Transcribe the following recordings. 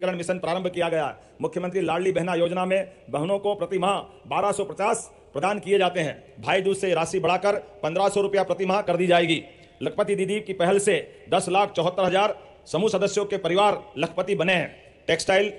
सशक्तिकरण मिशन प्रारंभ किया गया है। मुख्यमंत्री लाडली बहना योजना में बहनों को प्रति माह 1250 प्रदान किए जाते हैं। भाई दूज से राशि बढ़ाकर 1500 रुपया प्रति माह कर दी जाएगी। लखपति दीदी की पहल से 10,74,000 समूह सदस्यों के परिवार लखपति बने हैं। टेक्सटाइल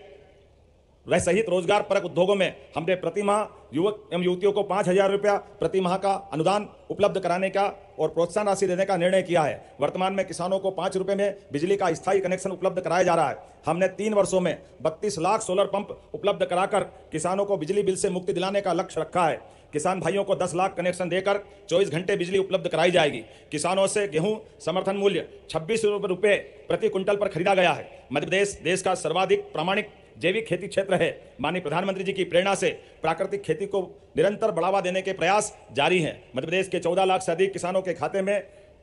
वह सहित रोजगार परक उद्योगों में हमने प्रति माह युवक एवं युवतियों को 5,000 रुपया प्रति माह का अनुदान उपलब्ध कराने का और प्रोत्साहन राशि देने का निर्णय किया है। वर्तमान में किसानों को 5 रुपये में बिजली का स्थायी कनेक्शन उपलब्ध कराया जा रहा है। हमने 3 वर्षों में 32 लाख सोलर पंप उपलब्ध कराकर किसानों को बिजली बिल से मुक्ति दिलाने का लक्ष्य रखा है। किसान भाइयों को 10 लाख कनेक्शन देकर 24 घंटे बिजली उपलब्ध कराई जाएगी। किसानों से गेहूं समर्थन मूल्य 26 रुपये प्रति क्विंटल पर खरीदा गया है। मध्य प्रदेश देश का सर्वाधिक प्रामाणिक जैविक खेती क्षेत्र है। माननीय प्रधानमंत्री जी की प्रेरणा से प्राकृतिक खेती को निरंतर बढ़ावा देने के प्रयास जारी हैं। मध्य प्रदेश के 14 लाख से अधिक किसानों के खाते में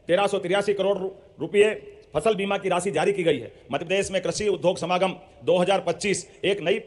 1383 करोड़ रुपये फसल बीमा की राशि जारी की गई है। मध्य प्रदेश में कृषि उद्योग समागम 2025 एक नई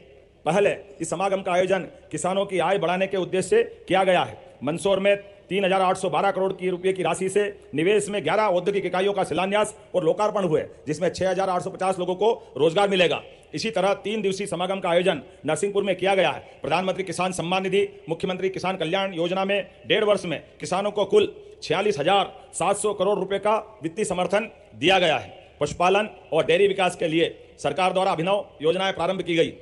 पहल है। इस समागम का आयोजन किसानों की आय बढ़ाने के उद्देश्य से किया गया है। मंदसौर में 3,812 करोड़ की रुपये की राशि से निवेश में 11 औद्योगिक इकाइयों का शिलान्यास और लोकार्पण हुए, जिसमें 6,850 लोगों को रोजगार मिलेगा। इसी तरह 3 दिवसीय समागम का आयोजन नरसिंहपुर में किया गया है। प्रधानमंत्री किसान सम्मान निधि, मुख्यमंत्री किसान कल्याण योजना में 1.5 वर्ष में किसानों को कुल 46,700 करोड़ रुपए का वित्तीय समर्थन दिया गया है। पशुपालन और डेयरी विकास के लिए सरकार द्वारा अभिनव योजनाएं प्रारंभ की गई।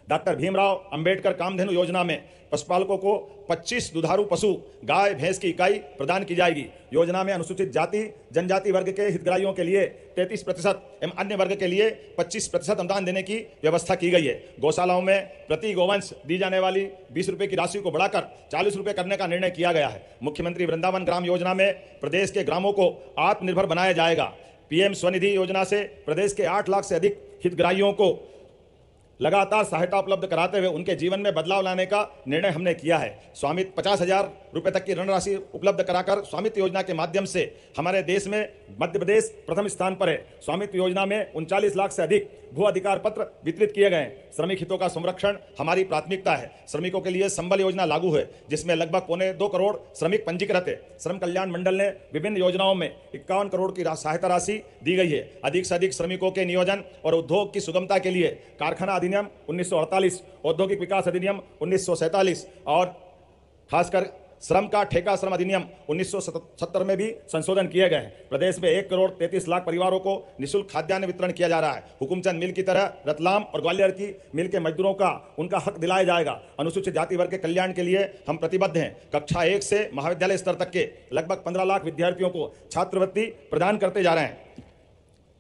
डॉक्टर भीमराव अंबेडकर कामधेनु योजना में पशुपालकों को 25 दुधारू पशु गाय भैंस की इकाई प्रदान की जाएगी। योजना में अनुसूचित जाति जनजाति वर्ग के हितग्राहियों के लिए 33% एवं अन्य वर्ग के लिए 25% अनुदान देने की व्यवस्था की गई है। गौशालाओं में प्रति गोवंश दी जाने वाली 20 रुपये की राशि को बढ़ाकर 40 रुपये करने का निर्णय किया गया है। मुख्यमंत्री वृंदावन ग्राम योजना में प्रदेश के ग्रामों को आत्मनिर्भर बनाया जाएगा। पीएम स्वनिधि योजना से प्रदेश के 8 लाख से अधिक हितग्राहियों को लगातार सहायता उपलब्ध कराते हुए उनके जीवन में बदलाव लाने का निर्णय हमने किया है। स्वामित्व 50,000 रुपये तक की ऋण राशि उपलब्ध कराकर स्वामित्व योजना के माध्यम से हमारे देश में मध्य प्रदेश प्रथम स्थान पर है। स्वामित्व योजना में 39 लाख से अधिक भू अधिकार पत्र वितरित किए गए। श्रमिक हितों का संरक्षण हमारी प्राथमिकता है। श्रमिकों के लिए संबल योजना लागू है, जिसमें लगभग 1.25 करोड़ श्रमिक पंजीकृत है। श्रम कल्याण मंडल ने विभिन्न योजनाओं में 51 करोड़ की सहायता राशि दी गई है। अधिक से अधिक श्रमिकों के नियोजन और उद्योग की सुगमता के लिए कारखाना अधिनियम 1948, औद्योगिक विकास अधिनियम 1947 और खासकर श्रम का ठेका श्रम अधिनियम 1970 में भी संशोधन किए गए हैं। प्रदेश में 1 करोड़ 33 लाख परिवारों को निःशुल्क खाद्यान्न वितरण किया जा रहा है। हुकुमचंद मिल की तरह रतलाम और ग्वालियर की मिल के मजदूरों का उनका हक दिलाया जाएगा। अनुसूचित जाति वर्ग के कल्याण के लिए हम प्रतिबद्ध हैं। कक्षा 1 से महाविद्यालय स्तर तक के लगभग 15 लाख विद्यार्थियों को छात्रवृत्ति प्रदान करते जा रहे हैं।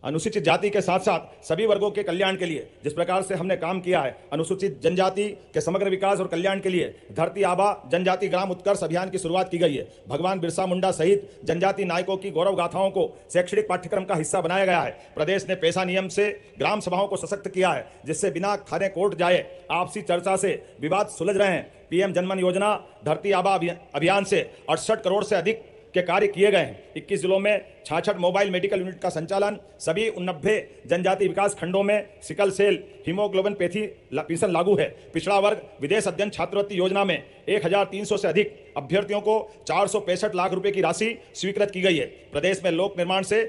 अनुसूचित जाति के साथ साथ सभी वर्गों के कल्याण के लिए जिस प्रकार से हमने काम किया है, अनुसूचित जनजाति के समग्र विकास और कल्याण के लिए धरती आबा जनजाति ग्राम उत्कर्ष अभियान की शुरुआत की गई है। भगवान बिरसा मुंडा सहित जनजाति नायकों की गौरव गाथाओं को शैक्षणिक पाठ्यक्रम का हिस्सा बनाया गया है। प्रदेश ने पेशा नियम से ग्राम सभाओं को सशक्त किया है, जिससे बिना खाने कोर्ट जाए आपसी चर्चा से विवाद सुलझ रहे हैं। पीएम जनमन योजना धरती आबा अभियान से 68 करोड़ से अधिक के कार्य किए गए हैं। 21 जिलों में 66 मोबाइल मेडिकल यूनिट का संचालन, सभी 89 जनजाति विकास खंडों में सिकल सेल हीमोग्लोबिनपैथी मिशन लागू है। पिछड़ा वर्ग विदेश अध्ययन छात्रवृत्ति योजना में 1,300 से अधिक अभ्यर्थियों को 465 लाख रुपए की राशि स्वीकृत की गई है। प्रदेश में लोक निर्माण से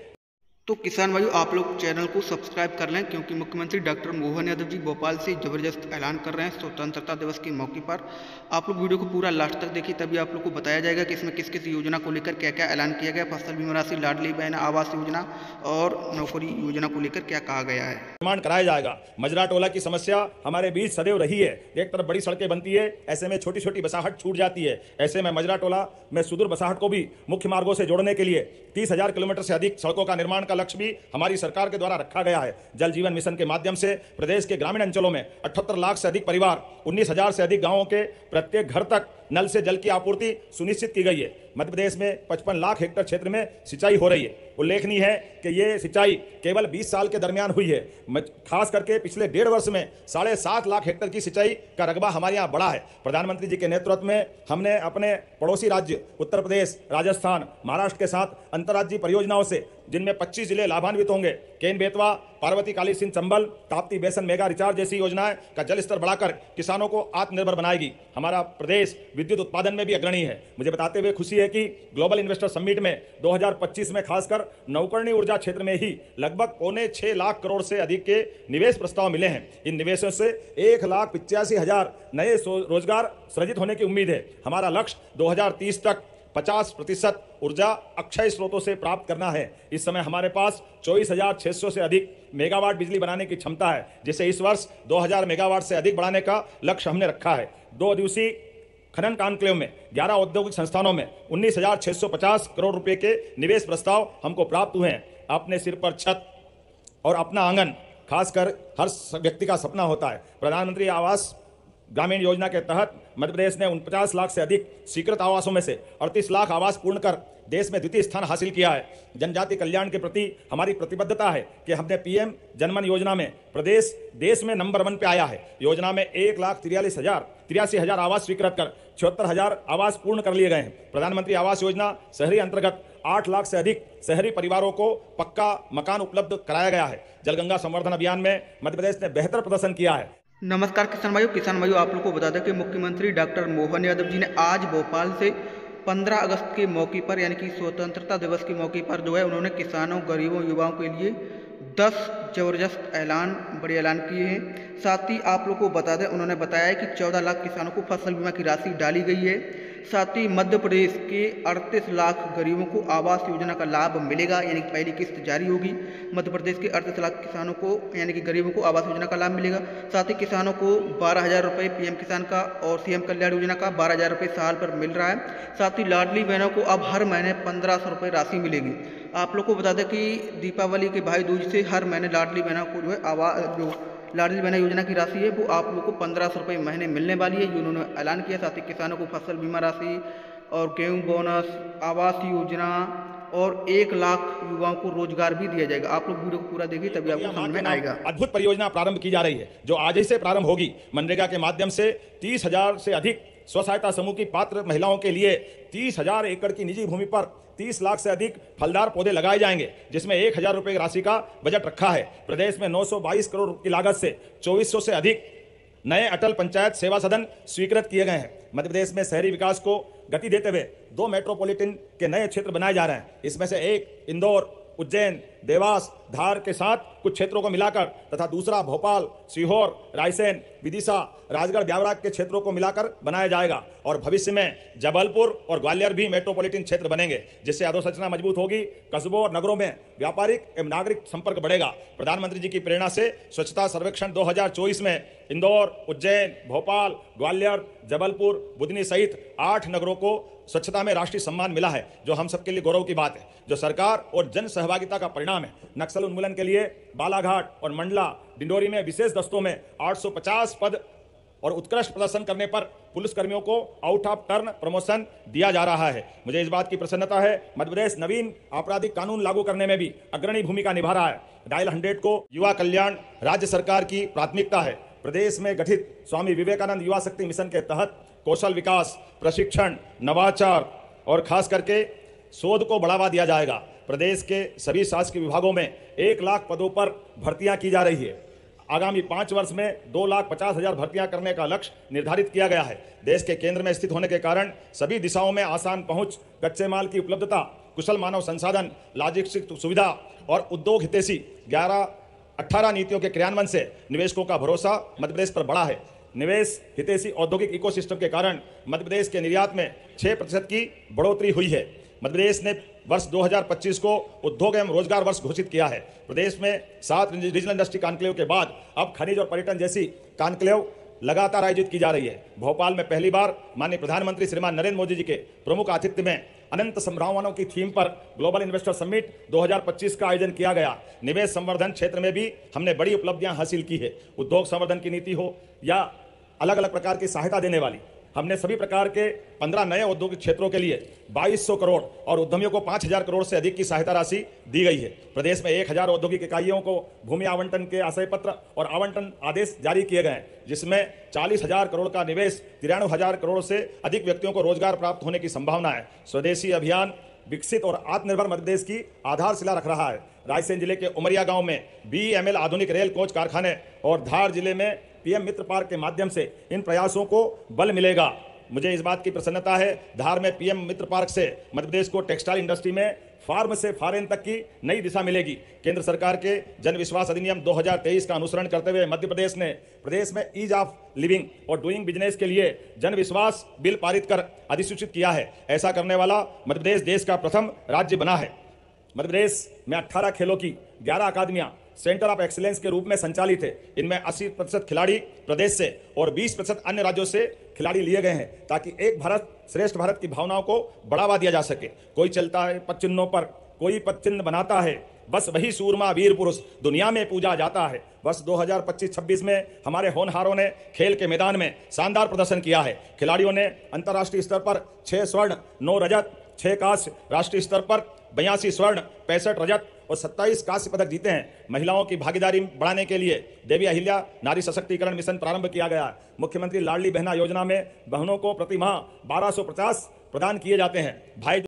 तो किसान भाइयों, आप लोग चैनल को सब्सक्राइब कर लें, क्योंकि मुख्यमंत्री डॉक्टर मोहन यादव जी भोपाल से ज़बरदस्त ऐलान कर रहे हैं स्वतंत्रता दिवस के मौके पर। आप लोग वीडियो को पूरा लास्ट तक देखिए, तभी आप लोग को बताया जाएगा कि इसमें किस किस योजना को लेकर क्या क्या ऐलान किया गया। फसल बीमा राशि, लाडली बहन आवास योजना और नौकरी योजना को लेकर क्या कहा गया है। निर्माण कराया जाएगा। मजरा टोला की समस्या हमारे बीच सदैव रही है। एक तरफ बड़ी सड़कें बनती है, ऐसे में छोटी छोटी बसाहट छूट जाती है। ऐसे में मजरा टोला में सुदूर बसाहट को भी मुख्य मार्गों से जोड़ने के लिए 30,000 किलोमीटर से अधिक सड़कों का निर्माण का लक्ष्य भी हमारी सरकार के द्वारा रखा गया है। जल जीवन मिशन के माध्यम से प्रदेश के ग्रामीण अंचलों में 78 लाख से अधिक परिवार, 19,000 से अधिक गांवों के प्रत्येक घर तक नल से जल की आपूर्ति सुनिश्चित की गई है। मध्य प्रदेश में 55 लाख हेक्टेयर क्षेत्र में सिंचाई हो रही है। उल्लेखनीय है कि ये सिंचाई केवल 20 साल के दरमियान हुई है। खास करके पिछले 1.5 वर्ष में 7.5 लाख हेक्टेयर की सिंचाई का रकबा हमारे यहाँ बढ़ा है। प्रधानमंत्री जी के नेतृत्व में हमने अपने पड़ोसी राज्य उत्तर प्रदेश, राजस्थान, महाराष्ट्र के साथ अंतर्राज्यीय परियोजनाओं से जिनमें 25 जिले लाभान्वित होंगे। केन बेतवा, पार्वती काली सिंह चंबल, ताप्ती बेसन मेगा रिचार्ज जैसी योजनाएं का जल स्तर बढ़ाकर किसानों को आत्मनिर्भर बनाएगी। हमारा प्रदेश विद्युत उत्पादन में भी अग्रणी है। मुझे बताते हुए खुशी है कि ग्लोबल इन्वेस्टर समिट में 2025 में खासकर नवकरणीय ऊर्जा क्षेत्र में ही लगभग 6.25 लाख करोड़ से अधिक के निवेश प्रस्ताव मिले हैं। इन निवेशों से 1,85,000 नए रोजगार सृजित होने की उम्मीद है। हमारा लक्ष्य 2030 तक 50% ऊर्जा अक्षय स्रोतों से प्राप्त करना है। इस समय हमारे पास 24,600 से अधिक मेगावाट बिजली बनाने की क्षमता है, जिसे इस वर्ष 2,000 मेगावाट से अधिक बढ़ाने का लक्ष्य हमने रखा है। 2 दिवसीय खनन कॉन्क्लेव में 11 औद्योगिक संस्थानों में 19,650 करोड़ रुपए के निवेश प्रस्ताव हमको प्राप्त हुए हैं। अपने सिर पर छत और अपना आंगन खासकर हर व्यक्ति का सपना होता है। प्रधानमंत्री आवास ग्रामीण योजना के तहत मध्य प्रदेश ने 49 लाख से अधिक स्वीकृत आवासों में से 38 लाख आवास पूर्ण कर देश में द्वितीय स्थान हासिल किया है। जनजाति कल्याण के प्रति हमारी प्रतिबद्धता है कि हमने पीएम जनमन योजना में प्रदेश देश में नंबर 1 पे आया है। योजना में 1,83,000 आवास स्वीकृत कर 76,000 आवास पूर्ण कर लिए गए हैं। प्रधानमंत्री आवास योजना शहरी अंतर्गत 8 लाख से अधिक शहरी परिवारों को पक्का मकान उपलब्ध कराया गया है। जलगंगा संवर्धन अभियान में मध्य प्रदेश ने बेहतर प्रदर्शन किया है। नमस्कार किसान भाइयों, आप लोग को बता दें कि मुख्यमंत्री डॉक्टर मोहन यादव जी ने आज भोपाल से 15 अगस्त के मौके पर यानी कि स्वतंत्रता दिवस के मौके पर जो है उन्होंने किसानों, गरीबों, युवाओं के लिए 10 जबरदस्त बड़े ऐलान किए हैं। साथ ही आप लोग को बता दें, उन्होंने बताया है कि 14 लाख किसानों को फसल बीमा की राशि डाली गई है। साथ ही मध्य प्रदेश के 38 लाख गरीबों को आवास योजना का लाभ मिलेगा, यानी कि पहली किस्त जारी होगी। मध्य प्रदेश के 38 लाख किसानों को यानी कि गरीबों को आवास योजना का लाभ मिलेगा। साथ ही किसानों को 12,000 रुपये पीएम किसान का और सीएम कल्याण योजना का 12,000 रुपये साल पर मिल रहा है। साथ ही लाडली बहनों को अब हर महीने 1,500 रुपये राशि मिलेगी। आप लोग को बता दें कि दीपावली के भाई दूज से हर महीने लाडली बहनों को जो है जो लाडली बहना योजना की राशि है वो आप लोगों को 1,500 रुपये महीने मिलने वाली है, ये उन्होंने ऐलान किया। साथ ही किसानों को फसल बीमा राशि और गेहूं बोनस, आवास योजना और 1 लाख युवाओं को रोजगार भी दिया जाएगा। आप लोग वीडियो को पूरा देखिए तभी आपको समझ में आएगा। अद्भुत परियोजना प्रारंभ की जा रही है जो आज ही से प्रारंभ होगी। मनरेगा के माध्यम से 30,000 से अधिक स्व सहायता समूह की पात्र महिलाओं के लिए 30,000 एकड़ की निजी भूमि पर 30 लाख से अधिक फलदार पौधे लगाए जाएंगे, जिसमें 1,000 रुपए की राशि का बजट रखा है। प्रदेश में 922 करोड़ की लागत से 2400 से अधिक नए अटल पंचायत सेवा सदन स्वीकृत किए गए हैं। मध्य प्रदेश में शहरी विकास को गति देते हुए 2 मेट्रोपॉलिटन के नए क्षेत्र बनाए जा रहे हैं। इसमें से एक इंदौर, उज्जैन, देवास, धार के साथ कुछ क्षेत्रों को मिलाकर तथा दूसरा भोपाल, सीहोर, रायसेन, विदिशा, राजगढ़, ब्यावरा के क्षेत्रों को मिलाकर बनाया जाएगा। और भविष्य में जबलपुर और ग्वालियर भी मेट्रोपॉलिटन क्षेत्र बनेंगे, जिससे अधोसंरचना मजबूत होगी। कस्बों और नगरों में व्यापारिक एवं नागरिक संपर्क बढ़ेगा। प्रधानमंत्री जी की प्रेरणा से स्वच्छता सर्वेक्षण 2024 में इंदौर, उज्जैन, भोपाल, ग्वालियर, जबलपुर, बुधनी सहित 8 नगरों को स्वच्छता में राष्ट्रीय सम्मान मिला है, जो हम सबके लिए गौरव की बात है, जो सरकार और जन सहभागिता का परिणाम है। नक्सल उन्मूलन के लिए बालाघाट और मंडला, डिंडोरी में विशेष दस्तों में 850 पद और उत्कृष्ट प्रदर्शन करने पर पुलिसकर्मियों को आउट ऑफ टर्न प्रमोशन दिया जा रहा है। मुझे इस बात की प्रसन्नता है, मध्य प्रदेश नवीन आपराधिक कानून लागू करने में भी अग्रणी भूमिका निभा रहा है। डायल 100 को युवा कल्याण राज्य सरकार की प्राथमिकता है। प्रदेश में गठित स्वामी विवेकानंद युवा शक्ति मिशन के तहत कौशल विकास, प्रशिक्षण, नवाचार और खास करके शोध को बढ़ावा दिया जाएगा। प्रदेश के सभी शासकीय विभागों में 1 लाख पदों पर भर्तियां की जा रही है। आगामी 5 वर्ष में 2,50,000 भर्तियां करने का लक्ष्य निर्धारित किया गया है। देश के केंद्र में स्थित होने के कारण सभी दिशाओं में आसान पहुंच, कच्चे माल की उपलब्धता, कुशल मानव संसाधन, लॉजिस्टिक सुविधा और उद्योग हितैषी 18 नीतियों के क्रियान्वयन से निवेशकों का भरोसा मध्य प्रदेश पर बढ़ा है। निवेश हितैषी औद्योगिक इकोसिस्टम के कारण मध्य प्रदेश के निर्यात में 6% की बढ़ोतरी हुई है। मध्य प्रदेश ने वर्ष 2025 को उद्योग एवं रोजगार वर्ष घोषित किया है। प्रदेश में 7 रीजनल इंडस्ट्री कॉन्क्लेव के बाद अब खनिज और पर्यटन जैसी कॉन्क्लेव लगातार आयोजित की जा रही है। भोपाल में पहली बार माननीय प्रधानमंत्री श्रीमान नरेंद्र मोदी जी के प्रमुख आतिथ्य में अनंत संभावनाओं की थीम पर ग्लोबल इन्वेस्टर समिट 2025 का आयोजन किया गया। निवेश संवर्धन क्षेत्र में भी हमने बड़ी उपलब्धियां हासिल की है। उद्योग संवर्धन की नीति हो या अलग अलग प्रकार की सहायता देने वाली, हमने सभी प्रकार के 15 नए औद्योगिक क्षेत्रों के लिए 2200 करोड़ और उद्यमियों को 5,000 करोड़ से अधिक की सहायता राशि दी गई है। प्रदेश में 1,000 औद्योगिक इकाइयों को भूमि आवंटन के आशय पत्र और आवंटन आदेश जारी किए गए हैं, जिसमें 40,000 करोड़ का निवेश, 93,000 करोड़ से अधिक व्यक्तियों को रोजगार प्राप्त होने की संभावना है। स्वदेशी अभियान विकसित और आत्मनिर्भर मध्य प्रदेश की आधारशिला रख रहा है। रायसेन जिले के उमरिया गांव में BEML आधुनिक रेल कोच कारखाने और धार जिले में PM मित्र पार्क के माध्यम से इन प्रयासों को बल मिलेगा। मुझे इस बात की प्रसन्नता है, धार में PM मित्र पार्क से मध्य प्रदेश को टेक्सटाइल इंडस्ट्री में फार्म से फॉरेन तक की नई दिशा मिलेगी। केंद्र सरकार के जन विश्वास अधिनियम 2023 का अनुसरण करते हुए मध्य प्रदेश ने प्रदेश में ईज ऑफ लिविंग और डूइंग बिजनेस के लिए जन विश्वास बिल पारित कर अधिसूचित किया है। ऐसा करने वाला मध्य प्रदेश देश का प्रथम राज्य बना है। मध्य प्रदेश में 18 खेलों की 11 अकादमियां सेंटर ऑफ एक्सीलेंस के रूप में संचालित है। इनमें 80% खिलाड़ी प्रदेश से और 20% अन्य राज्यों से खिलाड़ी लिए गए हैं, ताकि एक भारत श्रेष्ठ भारत की भावनाओं को बढ़ावा दिया जा सके। कोई चलता है पदचिन्हों पर, कोई पदचिन्ह बनाता है, बस वही सूरमा वीर पुरुष दुनिया में पूजा जाता है। वर्ष 2025-26 में हमारे होनहारों ने खेल के मैदान में शानदार प्रदर्शन किया है। खिलाड़ियों ने अंतर्राष्ट्रीय स्तर पर 6 स्वर्ण, 9 रजत, 6 कांस्य, राष्ट्रीय स्तर पर 82 स्वर्ण, 65 रजत और 27 कांस्य पदक जीते हैं। महिलाओं की भागीदारी बढ़ाने के लिए देवी अहिल्या नारी सशक्तिकरण मिशन प्रारंभ किया गया है। मुख्यमंत्री लाडली बहना योजना में बहनों को प्रति माह 1250 प्रदान किए जाते हैं। भाई